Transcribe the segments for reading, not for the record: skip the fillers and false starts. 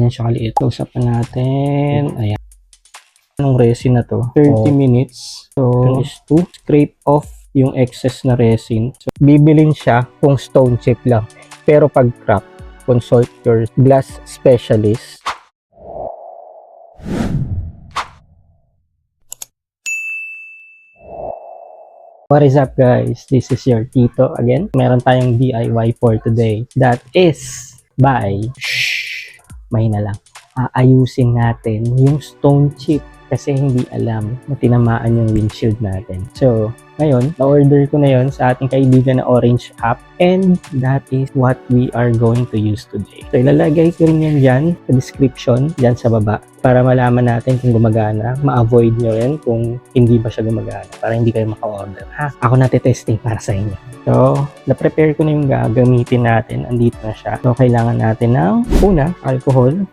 ganyan siya kaliit. Close up na natin. Ayan. Anong resin na to? 30 minutes. So, is to scrape off yung excess na resin. So, bibilin siya kung stone chip lang. Pero pag crack, consult your glass specialist. What is up guys? This is your Tito again. Meron tayong DIY for today. That is by mahina lang. Aayusin natin yung stone chip kasi hindi alam na tinamaan yung windshield natin. So, ngayon, na-order ko na yon sa ating kaibigan na Orange app and that is what we are going to use today. So, ilalagay ko rin yan dyan sa description, dyan sa baba para malaman natin kung gumagana. Ma-avoid nyo rin kung hindi ba siya gumagana para hindi kayo maka-order. Ako na-testing para sa inyo. So, na-prepare ko na yung gagamitin natin. Andito na siya. So, kailangan natin ng una, alcohol.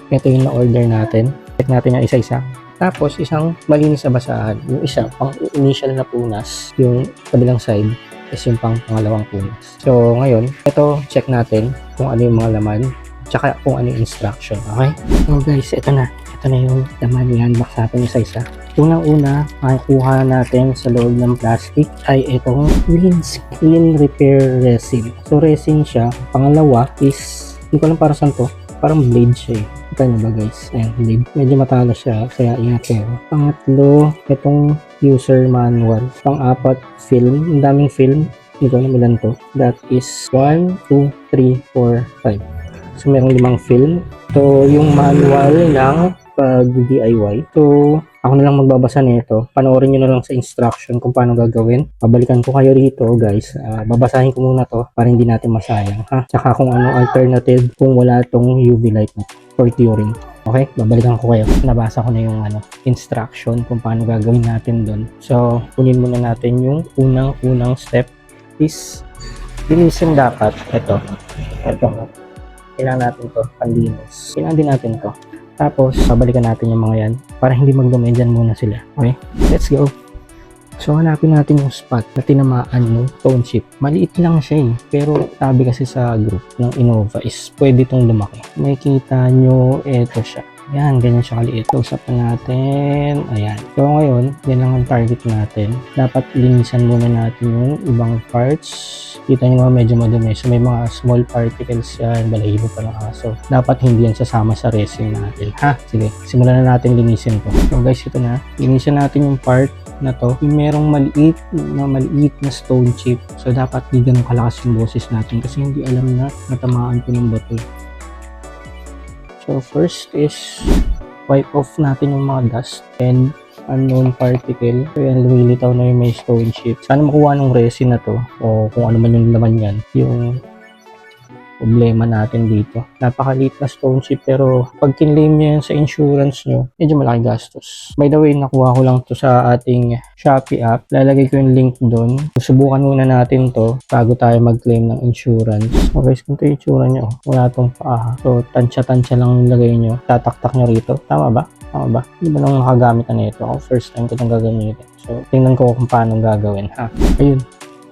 Ito yung na-order natin. Check natin yung isa-isa. Tapos, isang malinis na basahan. Yung isa, pang initial na punas. Yung kabilang side is yung pang pangalawang punas. So, ngayon, ito, check natin kung ano yung mga laman. Tsaka kung ano yung instruction. Okay? So, guys, ito na. Ito na yung laman yan. Box natin isa-isa. Unang-una, makukuha natin sa loob ng plastic ay itong windscreen repair resin. So, resin siya. Pangalawa is, hindi ko alam para saan to. Parang blade siya eh. Kita nyo ba guys? Ayan, blade. Medyo matalas siya, kaya ingat kayo. Pangatlo, itong user manual. Pang-apat, film. Ang daming film. Hindi ko alam ilan to. That is 1, 2, 3, 4, 5. So, merong 5 film. So, yung manual ng pag-DIY. So, ako na lang magbabasa nito. Panoorin nyo na lang sa instruction kung paano gagawin. Pabalikan ko kayo rito guys. Babasahin ko muna to para hindi natin masayang. Tsaka kung anong alternative kung wala tong UV light na for curing. Okay? Babalikan ko kayo. Nabasa ko na yung instruction kung paano gagawin natin doon. So, kunin muna natin yung unang step is linisin dapat. Ito. Kailangan natin to panlinis. Kailangan din natin to. Tapos, babalikan natin yung mga yan para hindi magdumi. Dyan muna sila. Okay? Let's go! So, hanapin natin yung spot na tinamaan yung stone chip. Maliit lang siya eh. Pero, sabi kasi sa group ng Innova is pwede itong lumaki. Makikita nyo, eto siya. Ayan, ganyan siya kaliit. Close up na natin. Ayan. So, ngayon, yan lang ang target natin. Dapat linisan muna natin yung ibang parts. Kita nyo mga medyo madumi. So, may mga small particles yan. Balahibo pa ng aso. Dapat hindi yan sasama sa resin natin. Sige. Simulan na natin linisin to. So, guys, ito na. Linisan natin yung part na to. Yung merong maliit na stone chip. So, dapat di ganun kalakas yung boses natin kasi hindi alam na natamaan ko ng bato. So, first is wipe off natin yung mga dust and unknown particle. So, yan, lumilitaw na yung may stone chip. Sana makuha ng resin na to o kung ano man yung laman yan. Yung problema natin dito. Napakaliit na stone chip pero pag kinlaim nyo yan sa insurance nyo, medyo malaki gastos. By the way, nakuha ko lang to sa ating Shopee app. Lalagay ko yung link doon. Subukan muna natin to bago tayo mag-claim ng insurance. So guys, kung ito yung itsura nyo, wala tong paa. So, tansya-tansya lang nilagay nyo. Tataktak nyo rito. Tama ba? Hindi ba nang nakagamit na nito? Ako, first time ko itong gagamitin. So, tingnan ko kung paano gagawin. Ayun.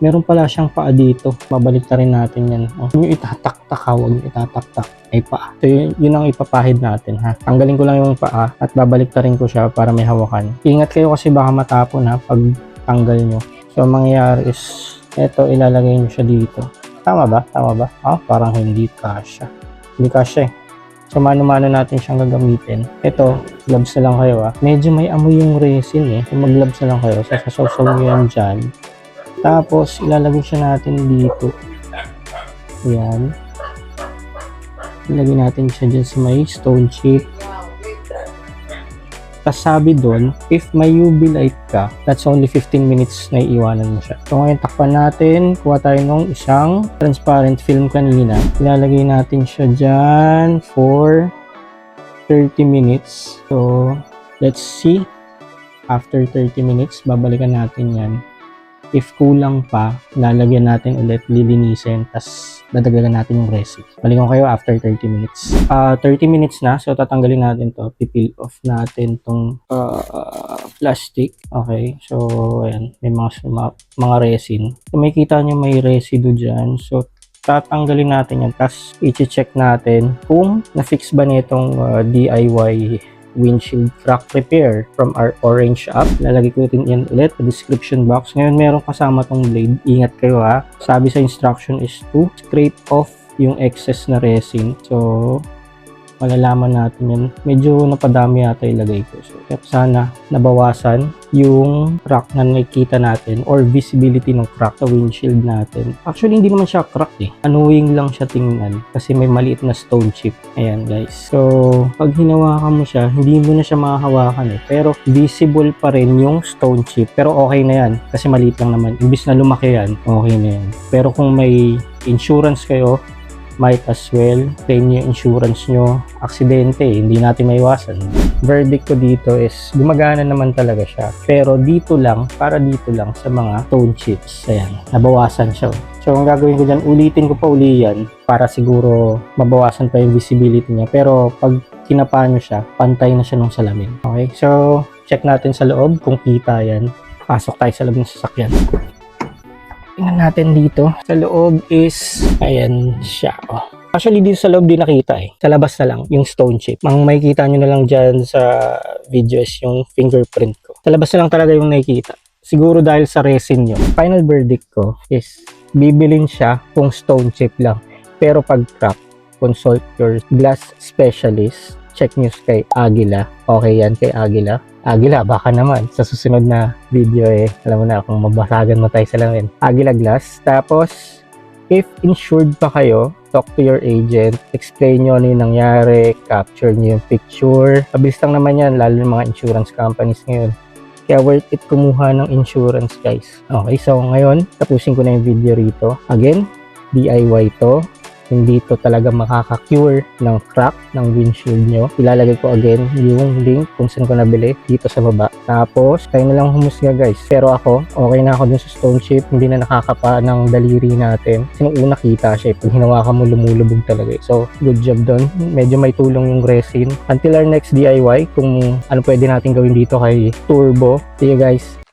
Meron pala siyang paa dito. Babalik rin natin yan. Yung itataktak huwag yung itataktak ay paa. So yun ang ipapahid natin Tanggalin ko lang yung paa at babalik rin ko siya para may hawakan. Ingat kayo kasi baka matapon pag tanggal nyo. So mangyayari is eto ilalagay nyo siya dito. Tama ba? Parang hindi kasya. Hindi kasya eh. So mano-mano natin siyang gagamitin. Ito, gloves na lang kayo Medyo may amoy yung resin So mag-gloves na lang kayo. So sasaw nyo yan dyan. Tapos, ilalagay siya natin dito. Ayan. Ilagay natin siya dyan sa may stone chip. Tapos sabi doon, if may UV light ka, that's only 15 minutes na iiwanan mo siya. So ngayon, takpan natin. Kuha tayo ng isang transparent film kanina. Ilalagay natin siya dyan for 30 minutes. So, let's see. After 30 minutes, babalikan natin yan. If kulang pa, lalagyan natin ulit, lilinisin, tas dadagdagan natin yung resin. Balikan kayo after 30 minutes. 30 minutes na, so tatanggalin natin to. Pipil off natin tong plastic. Okay, so ayan, may mga resin. So may kita nyo may residue dyan. So tatanggalin natin yan. Tapos i-check natin kung na-fix ba nitong DIY windshield crack repair from our orange app. Lalagay ko din yan ulit sa description box. Ngayon meron kasama tong blade. Ingat kayo ha. Sabi sa instruction is to scrape off yung excess na resin. So malalaman natin yan. Medyo napadami yata ilagay ko. So, sana nabawasan yung crack na nakikita natin or visibility ng crack sa windshield natin. Actually, hindi naman siya crack eh. Annoying lang siya tingnan kasi may maliit na stone chip. Ayan guys. So, pag hinawakan mo siya, hindi mo na siya makahawakan eh. Pero visible pa rin yung stone chip. Pero okay na yan kasi maliit lang naman. Imbis na lumaki yan, okay na yan. Pero kung may insurance kayo, might as well claim yung insurance nyo. Aksidente, hindi natin maiwasan. Verdict ko dito is gumagana naman talaga siya. Pero dito lang, para dito lang sa mga stone chips. Ayan, nabawasan siya. So, ang gagawin ko dyan, ulitin ko pa uli yan para siguro mabawasan pa yung visibility niya. Pero pag kinapa nyo siya, pantay na siya nung salamin. Okay, so check natin sa loob kung kita yan. Pasok tayo sa loob ng sasakyan. Tingnan natin dito. Sa loob is, ayan siya. Oh. Actually, dito sa loob di nakita eh. Sa labas na lang, yung stone chip. Ang makikita nyo na lang dyan sa video is yung fingerprint ko. Sa labas na lang talaga yung nakikita. Siguro dahil sa resin nyo. Final verdict ko is, bibilin siya kung stone chip lang. Pero pag crack, consult your glass specialist. Check nyo kay Aguila. Okay yan kay Aguila. Aguila, baka naman sa susunod na video eh, alam mo na kung mabasagan mo tayo sa lamin. Aguila Glass. Tapos, if insured pa kayo, talk to your agent, explain nyo ano yung nangyari, capture nyo yung picture. Mabilis lang naman yan, lalo ng mga insurance companies ngayon. Kaya worth it kumuha ng insurance guys. Okay, so ngayon, tapusin ko na yung video rito. Again, DIY to. Hindi to talaga makaka-cure ng crack ng windshield nyo. Ilalagay ko again yung link kung saan ko nabili dito sa baba. Tapos, kayo na lang humusga guys. Pero ako, okay na ako dun sa stone chip. Hindi na nakakapa ng daliri natin. Kasi nung una kita siya, pag hinawakan mo lumulubog talaga. So, good job dun. Medyo may tulong yung resin. Until our next DIY, kung ano pwede natin gawin dito kay Turbo. See you guys.